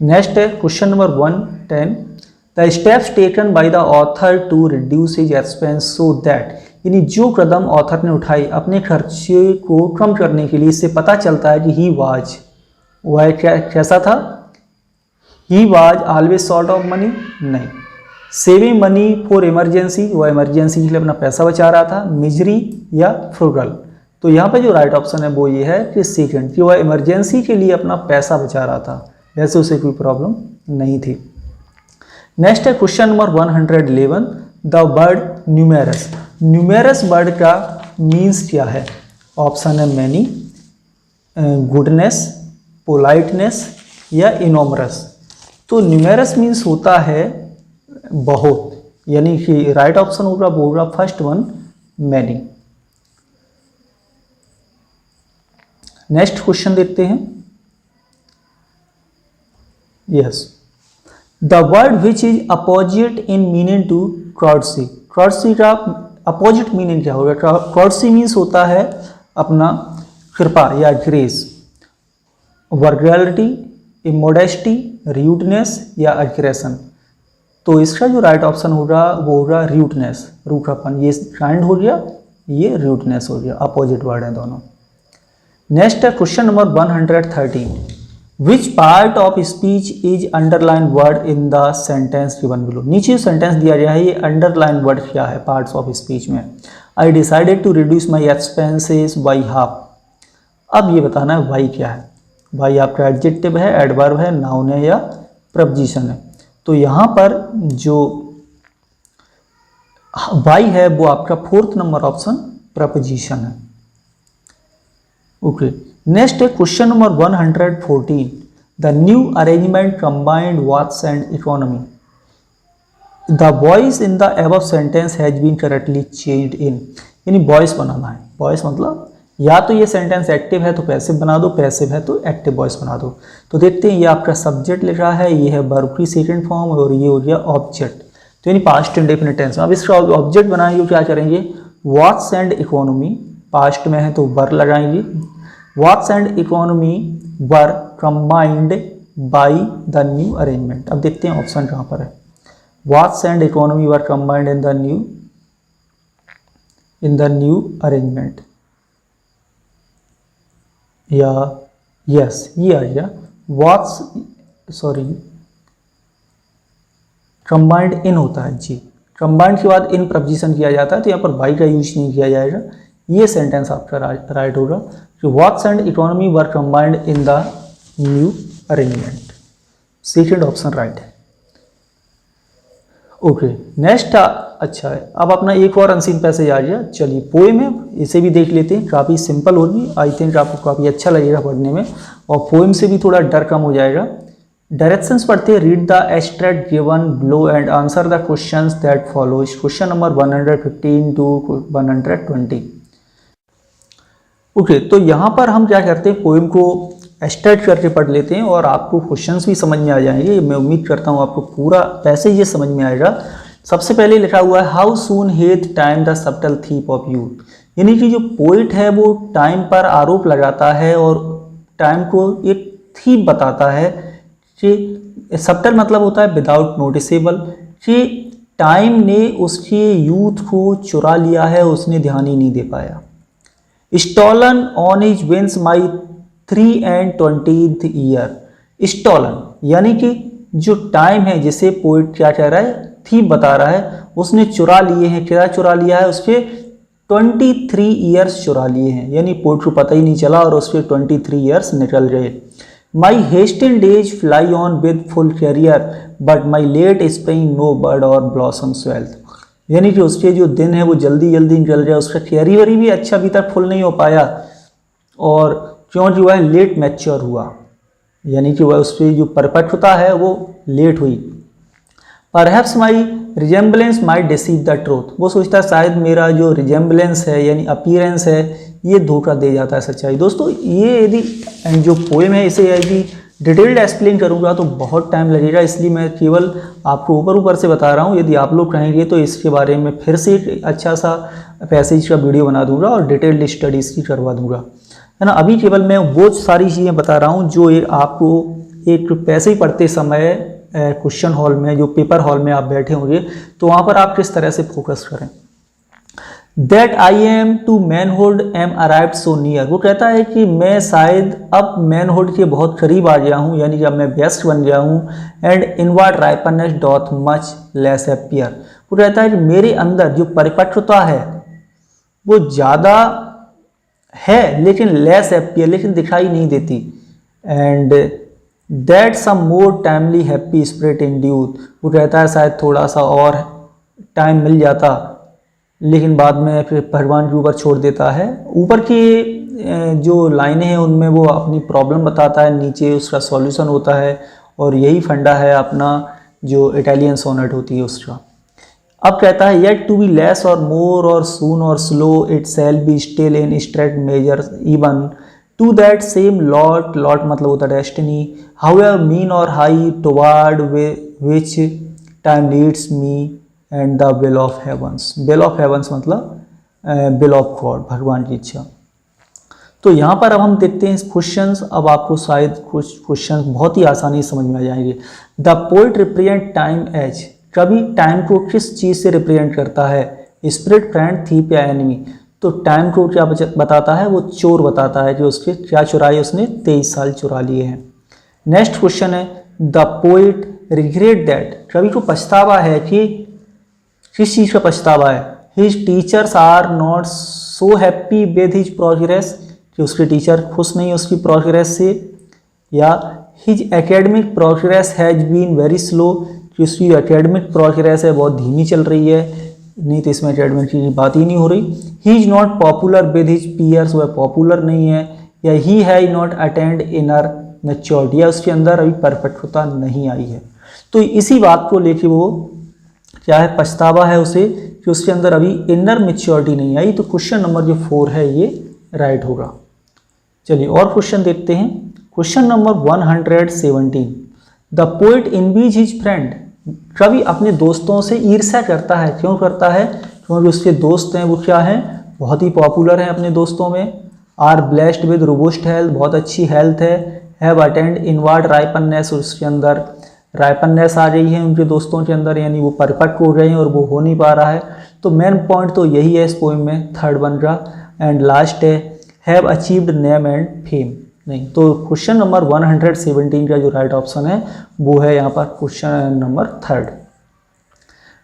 नेक्स्ट है question number 110। The steps taken by the author to reduce his expense so that, यानी जो कदम ऑथर ने उठाई अपने खर्चे को कम करने के लिए, इससे पता चलता है कि ही वाज, वह कैसा था, he was always short of money, नहीं। सेविंग मनी फॉर इमरजेंसी, वह इमरजेंसी के लिए अपना पैसा बचा रहा था, मिजरी या फ्रूगल। तो यहाँ पे जो राइट ऑप्शन है वो ये है कि सेकंड, कि वह इमरजेंसी के लिए अपना पैसा बचा रहा था, वैसे उसे कोई प्रॉब्लम नहीं थी। नेक्स्ट है question number 111। The word numerous, numerous word का मीन्स क्या है। ऑप्शन है मैनी, गुडनेस, पोलाइटनेस या इनोमरस। तो न्यूमेरस मीन्स होता है बहुत, यानी कि राइट ऑप्शन होगा first one many. Next question देखते हैं। Yes, the word which is opposite in meaning to crowdsy, crowdsy का अपोजिट मीनिंग क्या होगा। क्रॉडसी मीन्स होता है अपना कृपा या ग्रेस, वर्गैलिटी, इमोडेस्टी, रूडनेस या अग्रेशन। तो इसका जो राइट ऑप्शन होगा वो होगा रूडनेस, रूखापन। ये काइंड हो गया, ये रूडनेस हो गया, अपोजिट वर्ड है दोनों। नेक्स्ट है question number 113। Which part of speech is underline word in the sentence given below. नीचे सेंटेंस दिया गया है, ये अंडरलाइन वर्ड क्या है पार्ट्स ऑफ स्पीच में। I decided to reduce my expenses by half. अब ये बताना है वाई क्या है। वाई आपका एडजेक्टिव है, एडवर्ब है, नाउन है या प्रपोजिशन है। तो यहाँ पर जो वाई है वो आपका फोर्थ नंबर ऑप्शन प्रपोजिशन है। ओके, नेक्स्ट है question number 114। The new arrangement combined walks and economy. The voice in the above sentence has been correctly changed in, यानी वॉइस बनाना है। वॉइस मतलब या तो ये सेंटेंस एक्टिव है तो पैसिव बना दो, पैसिव है तो एक्टिव वॉइस बना दो। तो देखते हैं, ये आपका सब्जेक्ट लिख रहा है, ये है वर्ब की सेकंड फॉर्म और ये हो गया ऑब्जेक्ट, तो यानी पास्ट इंडेफिनिट टेंस में। अब इसका ऑब्जेक्ट बनाएंगे, क्या करेंगे, वॉट्स एंड इकोनॉमी, पास्ट में है तो वर लगाएंगे। Walks and economy were combined by the new arrangement. अब देखते हैं ऑप्शन कहाँ पर है। Walks and economy were combined in the new arrangement, या यस ये आ गया। वॉट्स कंबाइंड इन होता है जी, कंबाइंड के बाद इन प्रपोजिशन किया जाता है, तो यहाँ पर बाई का यूज नहीं किया जाएगा, ये सेंटेंस आपका राइट होगा कि walks and economy were combined in the new arrangement. Second option right है। ओके नेक्स्ट अच्छा है, अब अपना एक और अनसीन पैसेज आ गया। चलिए पोएम है, इसे भी देख लेते हैं, काफ़ी सिंपल होगी, आई थिंक आपको काफ़ी अच्छा लगेगा पढ़ने में, और पोएम से भी थोड़ा डर कम हो जाएगा। डायरेक्शंस पढ़ते हैं, read the extract given below and answer the questions that follows. Question number 115 to 120। Okay तो यहाँ पर हम क्या करते हैं, पोएम को एक्सट्रैक्ट करके पढ़ लेते हैं और आपको क्वेश्चंस भी समझ में आ जाएंगे। मैं उम्मीद करता हूँ आपको पूरा पैसेज ये समझ में आएगा। सबसे पहले लिखा हुआ है how soon Heath time the subtle thief of youth, यानी कि जो पोइट है वो टाइम पर आरोप लगाता है और टाइम को एक थीप बताता है कि सब्टल मतलब होता है विदाउट नोटिसेबल, कि टाइम ने उसके यूथ को चुरा लिया है, उसने ध्यान ही नहीं दे पाया। Stolen on his wing my 3 and 20th year. Stolen यानी कि जो टाइम है जिसे पोइट क्या कह रहा है, थीप बता रहा है, उसने चुरा लिए हैं। क्या चुरा लिया है, उसके 23 ईयर्स चुरा लिए हैं, यानी पोइट को पता ही नहीं चला और उसके 23 ईयर्स निकल गए। My hasted days fly on with full career but my late spring no bird or blossoms wealth, यानी कि उसके जो दिन है वो जल्दी जल्दी निकल गया, उसका कैरियर भी अच्छा अभी तक फुल नहीं हो पाया और क्योंकि वह लेट मैच्योर हुआ, यानी कि वह उसकी जो परिपक्वता है वो लेट हुई। Perhaps my resemblance my deceive the truth, वो सोचता है शायद मेरा जो रिजेम्बलेंस है यानी अपीयरेंस है ये धोखा दे जाता है सच्चाई। दोस्तों ये यदि जो पोएम है इसे यदि डिटेल्ड एक्सप्लेन करूँगा तो बहुत टाइम लगेगा, इसलिए मैं केवल आपको ऊपर ऊपर से बता रहा हूँ। यदि आप लोग कहेंगे तो इसके बारे में फिर से एक अच्छा सा पैसेज का वीडियो बना दूंगा और डिटेल्ड स्टडीज़ की करवा दूंगा, है ना। अभी केवल मैं वो सारी चीज़ें बता रहा हूँ जो आपको एक पैसेज पढ़ते समय क्वेश्चन हॉल में, जो पेपर हॉल में आप बैठे होंगे तो वहाँ पर आप किस तरह से फोकस करें। That I am to manhood am arrived so near, वो कहता है कि मैं शायद अब मैनहुड के बहुत करीब आ गया हूँ, यानी कि अब मैं व्यस्त बन गया हूँ। And inward ripeness doth much less appear, वो कहता है कि मेरे अंदर जो परिपक्वता है वो ज़्यादा है लेकिन लेस एपियर, लेकिन दिखाई नहीं देती। And that some more timely happy spirit endueth, वो कहता है शायद थोड़ा सा और टाइम मिल जाता लेकिन बाद में फिर भगवान के ऊपर छोड़ देता है। ऊपर की जो लाइनें हैं उनमें वो अपनी प्रॉब्लम बताता है, नीचे उसका सॉल्यूशन होता है, और यही फंडा है अपना जो इटालियन सोनेट होती है उसका। अब कहता है येट टू बी लेस और मोर or soon or slow it shall be still in straight measure even to that same lot, lot मतलब होता है destiny, however mean or high toward which time leads me and the will of heavens. Will of heavens मतलब will of god, भगवान की इच्छा। तो यहाँ पर अब हम देखते हैं क्वेश्चंस। अब आपको शायद कुछ क्वेश्चंस बहुत ही आसानी से समझ में आ जाएंगे। The poet represent time as, कभी टाइम को किस चीज़ से रिप्रेजेंट करता है, स्पिरिट, फ्रेंड, थीप या एनिमी। तो टाइम को क्या बताता है, वो चोर बताता है कि उसके क्या चुराए, उसने 23 साल चुरा लिए हैं। नेक्स्ट क्वेश्चन है द पोइट रिग्रेट दैट, कवि को पछतावा है कि किस चीज़ का पछतावा है, his teachers are not so happy with his progress, कि उसके टीचर खुश नहीं उसकी प्रोग्रेस से, या his academic progress has been very slow, कि उसकी एकेडमिक प्रोग्रेस है बहुत धीमी चल रही है, नहीं तो इसमें एकेडमिक की बात ही नहीं हो रही। He is not popular with his peers, वह पॉपुलर नहीं है, या he has not attend inner maturity, या उसके अंदर अभी परफेक्टता नहीं आई है। तो इसी बात को लेके वो क्या है, पछतावा है उसे कि उसके अंदर अभी इनर मैच्योरिटी नहीं आई। तो क्वेश्चन नंबर जो 4 है ये राइट होगा। चलिए और क्वेश्चन देखते हैं। Question number 117 the poet envies his friend, कवि अपने दोस्तों से ईर्ष्या करता है। क्यों करता है, क्योंकि उसके दोस्त हैं वो क्या हैं, बहुत ही पॉपुलर हैं अपने दोस्तों में। Are blessed with robust health, बहुत अच्छी हेल्थ है। हैव अटेंड इनवर्ड राइपननेस, उसके अंदर राइपननेस आ गई है उनके दोस्तों के अंदर, यानी वो परिपक्व हो गए हैं और वो हो नहीं पा रहा है। तो मेन पॉइंट तो यही है इस पोइम में, थर्ड बन रहा। एंड लास्ट है have achieved name and fame, नहीं। तो क्वेश्चन नंबर 117 का जो राइट ऑप्शन है वो है यहाँ पर क्वेश्चन नंबर 3।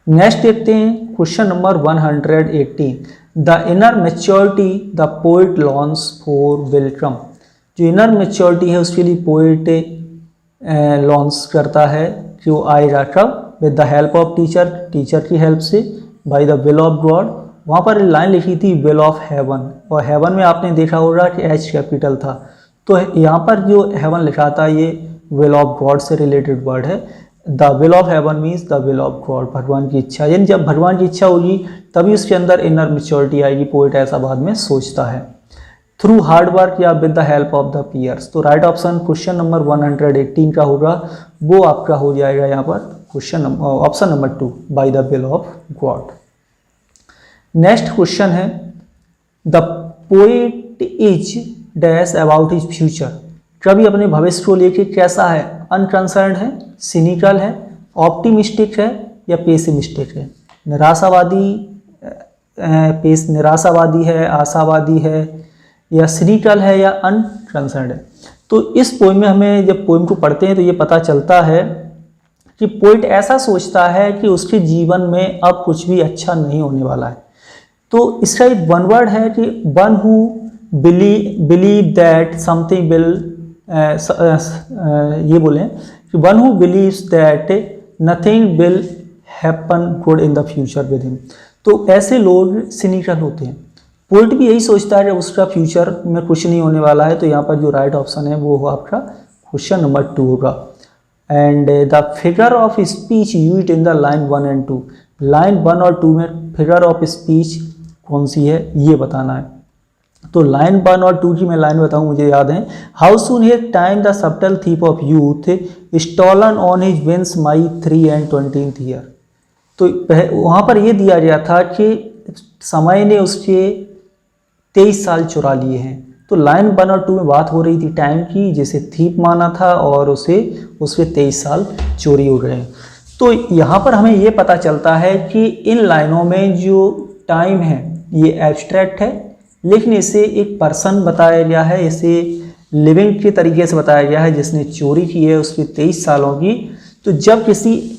नेक्स्ट देखते हैं question number 118 the inner maturity the poet longs for will come. जो इनर मेच्योरिटी है उसके लिए पोइट लॉन्च करता है कि वो आएगा कब, with the help of teacher, teacher की हेल्प से, bye the will of God. वहाँ पर लाइन लिखी थी विल ऑफ हेवन, और हेवन में आपने देखा होगा कि एच कैपिटल था, तो यहाँ पर जो हेवन लिखा था ये विल ऑफ गॉड से रिलेटेड वर्ड है। The will of haven means the will of god, भगवान की इच्छा, यानी जब भगवान की इच्छा होगी तभी उसके अंदर इनर मेच्योरिटी आएगी, पोइट ऐसा बाद में सोचता है। थ्रू हार्ड वर्क या with the help of the peers. तो राइट ऑप्शन क्वेश्चन नंबर 118 का होगा, वो आपका हो जाएगा यहाँ पर question option number 2, by the will of God. Next question है, the poet is dash about his future. कवि अपने भविष्य को लेके कैसा है, अनकंसर्न्ड है, सिनिकल है, ऑप्टिमिस्टिक है या पेसिमिस्टिक है। निराशावादी है, आशावादी है या सिनिकल है या अनकंसर्न्ड है। तो इस पोइम में हमें जब पोइम को पढ़ते हैं तो ये पता चलता है कि पोइट ऐसा सोचता है कि उसके जीवन में अब कुछ भी अच्छा नहीं होने वाला है। तो इसका एक वन वर्ड है कि one who believe that something will, ये बोलें कि one who believes that nothing will happen good in the future with him. तो ऐसे लोग सिनिकल होते हैं। पोइट भी यही सोचता है कि उसका फ्यूचर में कुछ नहीं होने वाला है। तो यहाँ पर जो राइट ऑप्शन है वो आपका क्वेश्चन नंबर 2 होगा। And the figure of speech used in the line 1 and 2। Line 1 और 2 में फिगर ऑफ स्पीच कौन सी है ये बताना है। तो लाइन 1 और 2 की मैं लाइन बताऊं, मुझे याद है। How soon hath time the subtle thief of youth stolen on his wing my 3 and 20th year. तो वहाँ पर ये दिया गया था कि समय ने उसके 23 साल चुरा लिए हैं। तो लाइन 1 और 2 में बात हो रही थी टाइम की, जिसे थीप माना था और उसके 23 साल चोरी हो गए। तो यहाँ पर हमें ये पता चलता है कि इन लाइनों में जो टाइम है ये एब्स्ट्रैक्ट है, लेकिन इसे एक पर्सन बताया गया है, इसे लिविंग के तरीके से बताया गया है जिसने चोरी की है उसके 23 सालों की। तो जब किसी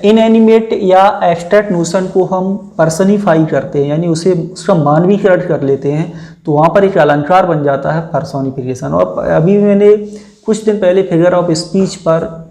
इनएनिमेट या एब्स्ट्रैक्ट नोशन को हम पर्सनिफाई करते हैं, यानी उसका मानवीकरण कर लेते हैं, तो वहाँ पर एक अलंकार बन जाता है पर्सोनिफिकेशन। और अभी मैंने कुछ दिन पहले फिगर ऑफ स्पीच पर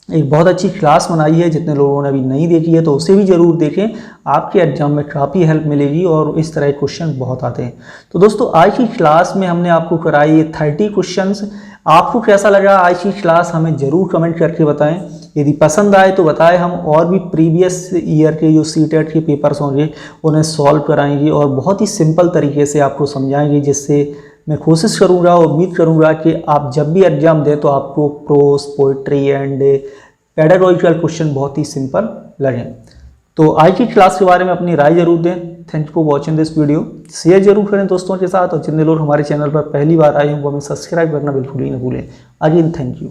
एक बहुत अच्छी क्लास बनाई है, जितने लोगों ने अभी नहीं देखी है तो उसे भी ज़रूर देखें, आपके एग्जाम में काफ़ी हेल्प मिलेगी और इस तरह के क्वेश्चन बहुत आते हैं। तो दोस्तों आज की क्लास में हमने आपको कराई ये 30 क्वेश्चंस। आपको कैसा लगा आज की क्लास हमें ज़रूर कमेंट करके बताएं। यदि पसंद आए तो बताएं, हम और भी प्रीवियस ईयर के जो सीटेट के पेपर्स होंगे उन्हें सॉल्व कराएंगे और बहुत ही सिंपल तरीके से आपको समझाएंगे, जिससे मैं कोशिश करूंगा और उम्मीद करूंगा कि आप जब भी एग्जाम दें तो आपको pros, poetry and pedagogical question बहुत ही सिंपल लगें। तो आज की क्लास के बारे में अपनी राय जरूर दें। Thank you for watching this video. Share जरूर करें दोस्तों के साथ, और जितने लोग हमारे चैनल पर पहली बार आए हैं वो हमें सब्सक्राइब करना बिल्कुल ही न भूलें। Again thank you.